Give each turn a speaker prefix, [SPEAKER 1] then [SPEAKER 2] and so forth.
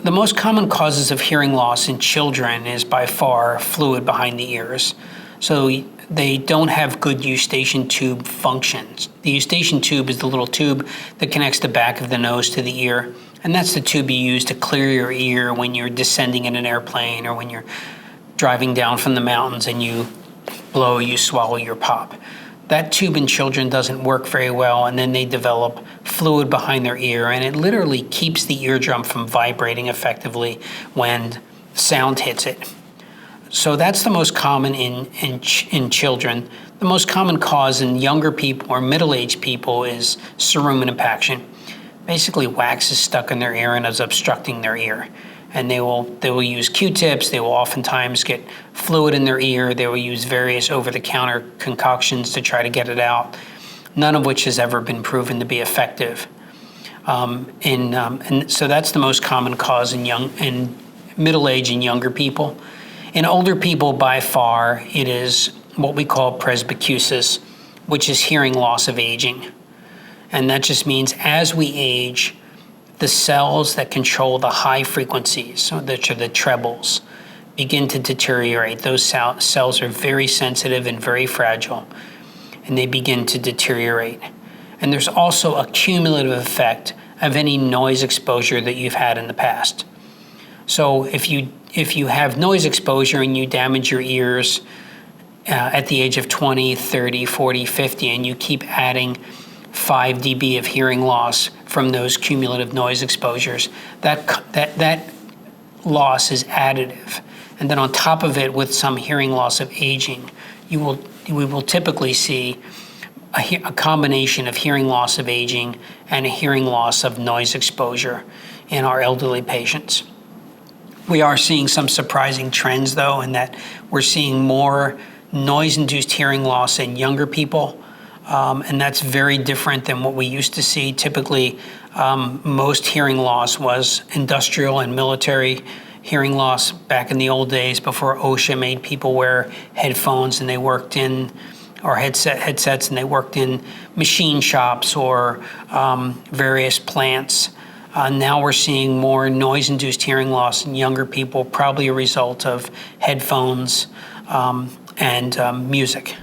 [SPEAKER 1] The most common causes of hearing loss in children is by far fluid behind the ears. So they don't have good eustachian tube functions. The eustachian tube is the little tube that connects the back of the nose to the ear, and that's the tube you use to clear your ear when you're descending in an airplane or when you're driving down from the mountains and you blow, you swallow, your pop. That tube in children doesn't work very well, and then they develop fluid behind their ear, and it literally keeps the eardrum from vibrating effectively when sound hits it. So that's the most common in children. The most common cause in younger people or middle-aged people is cerumen impaction. Basically, wax is stuck in their ear and is obstructing their ear. And they will use Q-tips. They will oftentimes get fluid in their ear. They will use various over-the-counter concoctions to try to get it out, none of which has ever been proven to be effective. And so that's the most common cause in middle-aged and younger people. In older people, by far, it is what we call presbycusis, which is hearing loss of aging. And that just means as we age, the cells that control the high frequencies, which are the trebles, begin to deteriorate. Those cells are very sensitive and very fragile, and they begin to deteriorate. And there's also a cumulative effect of any noise exposure that you've had in the past. So if you have noise exposure and you damage your ears at the age of 20, 30, 40, 50, and you keep adding 5 dB of hearing loss from those cumulative noise exposures, that loss is additive. And then on top of it, with some hearing loss of aging, we will typically see a combination of hearing loss of aging and a hearing loss of noise exposure in our elderly patients. We are seeing some surprising trends, though, in that we're seeing more noise-induced hearing loss in younger people, and that's very different than what we used to see. Typically, most hearing loss was industrial and military hearing loss back in the old days before OSHA made people wear headphones and they worked in, or headsets, and they worked in machine shops or various plants. Now we're seeing more noise-induced hearing loss in younger people, probably a result of headphones and music.